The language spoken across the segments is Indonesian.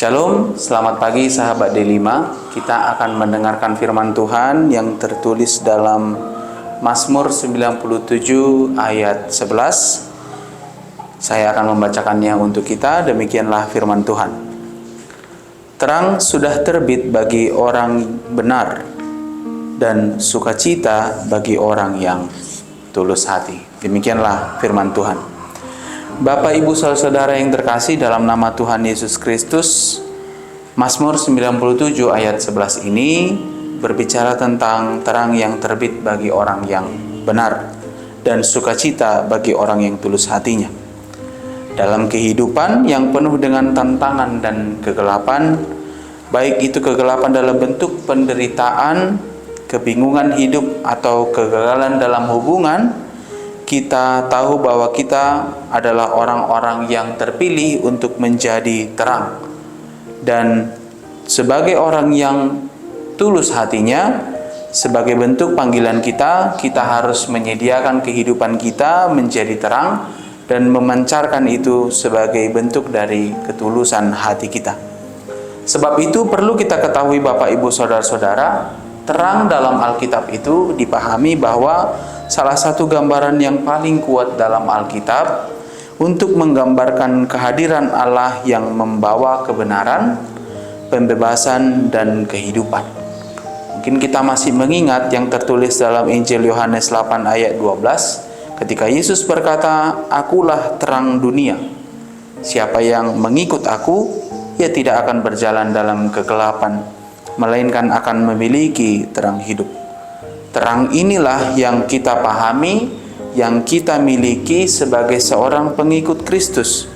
Shalom, selamat pagi sahabat D5. Kita akan mendengarkan firman Tuhan yang tertulis dalam Mazmur 97 ayat 11. Saya akan membacakannya untuk kita. Demikianlah firman Tuhan. Terang sudah terbit bagi orang benar, dan sukacita bagi orang yang tulus hati. Demikianlah firman Tuhan. Bapak, Ibu, Saudara yang terkasih dalam nama Tuhan Yesus Kristus, Mazmur 97 ayat 11 ini berbicara tentang terang yang terbit bagi orang yang benar dan sukacita bagi orang yang tulus hatinya. Dalam kehidupan yang penuh dengan tantangan dan kegelapan, baik itu kegelapan dalam bentuk penderitaan, kebingungan hidup, atau kegagalan dalam hubungan, kita tahu bahwa kita adalah orang-orang yang terpilih untuk menjadi terang. Dan sebagai orang yang tulus hatinya, sebagai bentuk panggilan kita harus menyediakan kehidupan kita menjadi terang dan memancarkan itu sebagai bentuk dari ketulusan hati kita. Sebab itu perlu kita ketahui Bapak, Ibu, Saudara-saudara, terang dalam Alkitab itu dipahami bahwa salah satu gambaran yang paling kuat dalam Alkitab untuk menggambarkan kehadiran Allah yang membawa kebenaran, pembebasan, dan kehidupan. Mungkin kita masih mengingat yang tertulis dalam Injil Yohanes 8 ayat 12, ketika Yesus berkata, "Akulah terang dunia. Siapa yang mengikut aku, ia tidak akan berjalan dalam kegelapan, melainkan akan memiliki terang hidup." Terang inilah yang kita pahami, yang kita miliki sebagai seorang pengikut Kristus.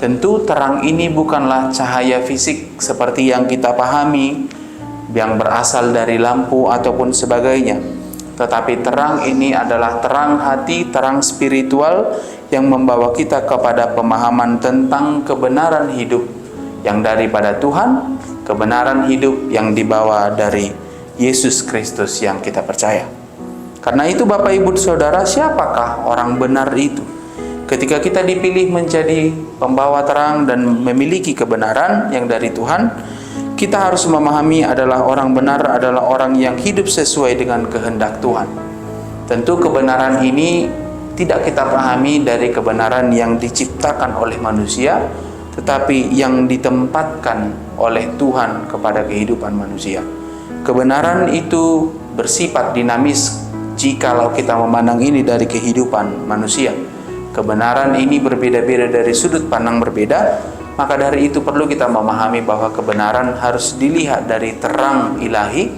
Tentu terang ini bukanlah cahaya fisik seperti yang kita pahami, yang berasal dari lampu ataupun sebagainya. Tetapi terang ini adalah terang hati, terang spiritual yang membawa kita kepada pemahaman tentang kebenaran hidup yang daripada Tuhan, kebenaran hidup yang dibawa dari Yesus Kristus yang kita percaya. Karena itu Bapak, Ibu, Saudara, siapakah orang benar itu? Ketika kita dipilih menjadi pembawa terang dan memiliki kebenaran yang dari Tuhan, kita harus memahami adalah orang benar adalah orang yang hidup sesuai dengan kehendak Tuhan. Tentu kebenaran ini tidak kita pahami dari kebenaran yang diciptakan oleh manusia, tetapi yang ditempatkan oleh Tuhan kepada kehidupan manusia. Kebenaran itu bersifat dinamis jikalau kita memandang ini dari kehidupan manusia. Kebenaran ini berbeda-beda dari sudut pandang berbeda, maka dari itu perlu kita memahami bahwa kebenaran harus dilihat dari terang ilahi,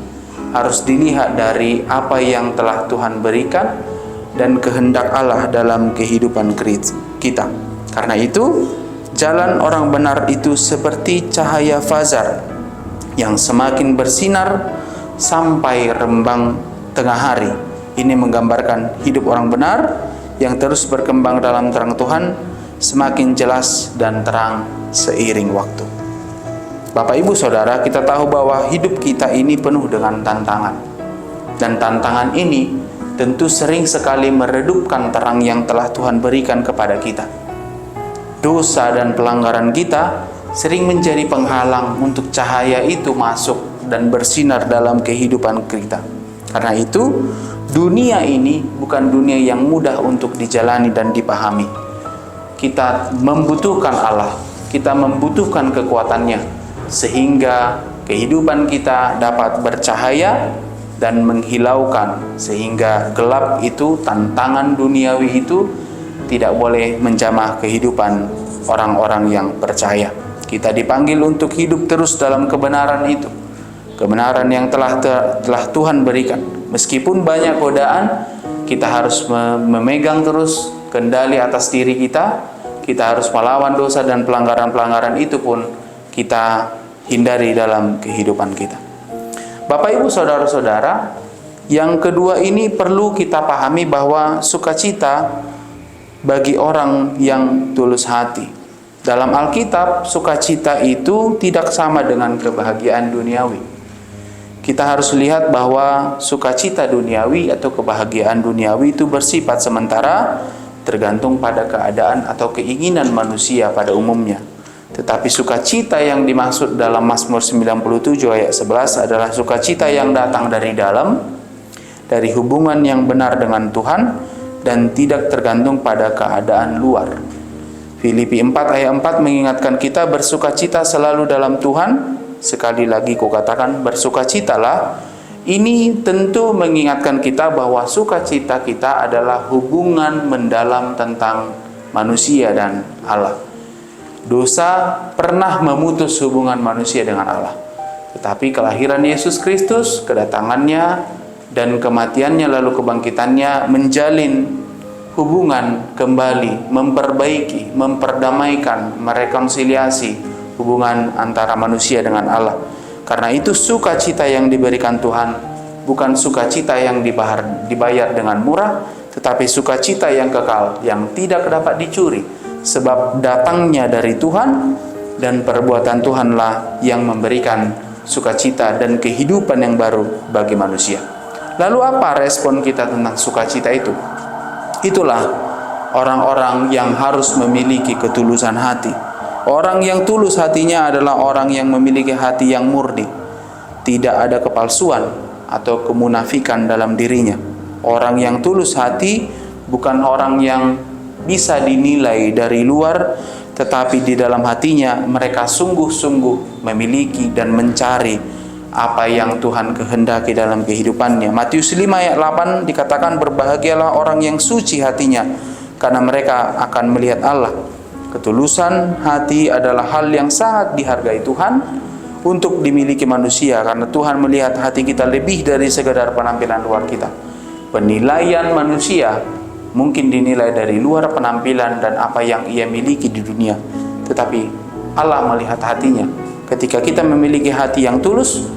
harus dilihat dari apa yang telah Tuhan berikan dan kehendak Allah dalam kehidupan kita. Karena itu, jalan orang benar itu seperti cahaya fajar yang semakin bersinar sampai rembang tengah hari. Ini menggambarkan hidup orang benar yang terus berkembang dalam terang Tuhan, semakin jelas dan terang seiring waktu. Bapak, Ibu, Saudara, kita tahu bahwa hidup kita ini penuh dengan tantangan. Dan tantangan ini tentu sering sekali meredupkan terang yang telah Tuhan berikan kepada kita. Dosa dan pelanggaran kita sering menjadi penghalang untuk cahaya itu masuk dan bersinar dalam kehidupan kita. Karena itu, dunia ini bukan dunia yang mudah untuk dijalani dan dipahami. Kita membutuhkan Allah, kita membutuhkan kekuatannya, sehingga kehidupan kita dapat bercahaya dan menghilaukan, sehingga gelap itu, tantangan duniawi itu tidak boleh menjamah kehidupan orang-orang yang percaya. Kita dipanggil untuk hidup terus dalam kebenaran itu, kebenaran yang telah Tuhan berikan. Meskipun banyak godaan, kita harus memegang terus kendali atas diri kita. Kita harus melawan dosa dan pelanggaran-pelanggaran itu pun kita hindari dalam kehidupan kita. Bapak, Ibu, Saudara-saudara, yang kedua ini perlu kita pahami bahwa sukacita bagi orang yang tulus hati. Dalam Alkitab, sukacita itu tidak sama dengan kebahagiaan duniawi. Kita harus lihat bahwa sukacita duniawi atau kebahagiaan duniawi itu bersifat sementara, tergantung pada keadaan atau keinginan manusia pada umumnya. Tetapi sukacita yang dimaksud dalam Mazmur 97 ayat 11 adalah sukacita yang datang dari dalam, dari hubungan yang benar dengan Tuhan, dan tidak tergantung pada keadaan luar. Filipi 4 ayat 4 mengingatkan kita bersukacita selalu dalam Tuhan. Sekali lagi kukatakan bersukacitalah. Ini tentu mengingatkan kita bahwa sukacita kita adalah hubungan mendalam tentang manusia dan Allah. Dosa pernah memutus hubungan manusia dengan Allah. Tetapi kelahiran Yesus Kristus, kedatangannya dan kematiannya lalu kebangkitannya menjalin hubungan kembali, memperbaiki, memperdamaikan, merekonsiliasi hubungan antara manusia dengan Allah. Karena itu sukacita yang diberikan Tuhan bukan sukacita yang dibayar dengan murah, tetapi sukacita yang kekal, yang tidak dapat dicuri. Sebab datangnya dari Tuhan, dan perbuatan Tuhanlah yang memberikan sukacita dan kehidupan yang baru bagi manusia. Lalu apa respon kita tentang sukacita itu? Itulah orang-orang yang harus memiliki ketulusan hati. Orang yang tulus hatinya adalah orang yang memiliki hati yang murni. Tidak ada kepalsuan atau kemunafikan dalam dirinya. Orang yang tulus hati bukan orang yang bisa dinilai dari luar, tetapi di dalam hatinya mereka sungguh-sungguh memiliki dan mencari apa yang Tuhan kehendaki dalam kehidupannya. Matius 5 ayat 8 dikatakan berbahagialah orang yang suci hatinya, karena mereka akan melihat Allah. Ketulusan hati adalah hal yang sangat dihargai Tuhan untuk dimiliki manusia, karena Tuhan melihat hati kita lebih dari sekedar penampilan luar kita. Penilaian manusia mungkin dinilai dari luar penampilan dan apa yang ia miliki di dunia, tetapi Allah melihat hatinya. Ketika kita memiliki hati yang tulus,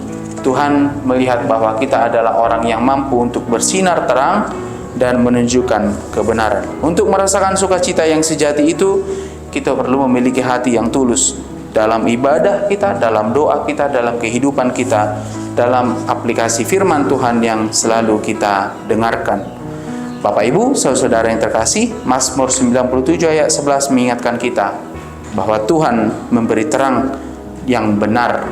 Tuhan melihat bahwa kita adalah orang yang mampu untuk bersinar terang dan menunjukkan kebenaran. Untuk merasakan sukacita yang sejati itu, kita perlu memiliki hati yang tulus dalam ibadah kita, dalam doa kita, dalam kehidupan kita, dalam aplikasi firman Tuhan yang selalu kita dengarkan. Bapak Ibu, saudara yang terkasih, Mazmur 97 ayat 11 mengingatkan kita bahwa Tuhan memberi terang yang benar,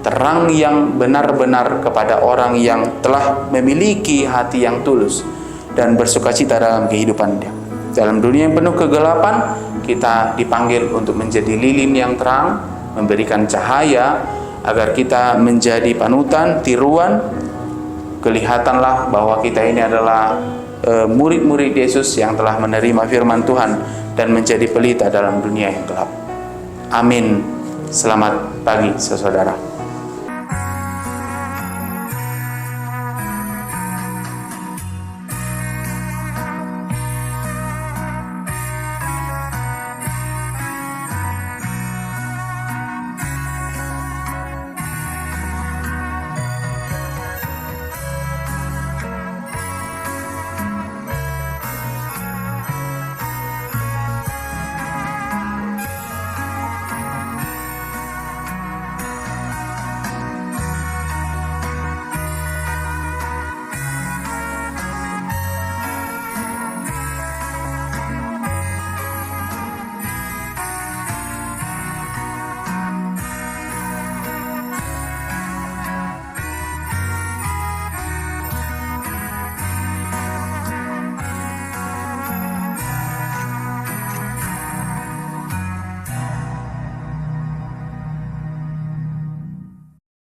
terang yang benar-benar kepada orang yang telah memiliki hati yang tulus dan bersukacita dalam kehidupannya. Dalam dunia yang penuh kegelapan, kita dipanggil untuk menjadi lilin yang terang, memberikan cahaya agar kita menjadi panutan, tiruan. Kelihatanlah bahwa kita ini adalah murid-murid Yesus yang telah menerima firman Tuhan dan menjadi pelita dalam dunia yang gelap. Amin. Selamat pagi, saudara.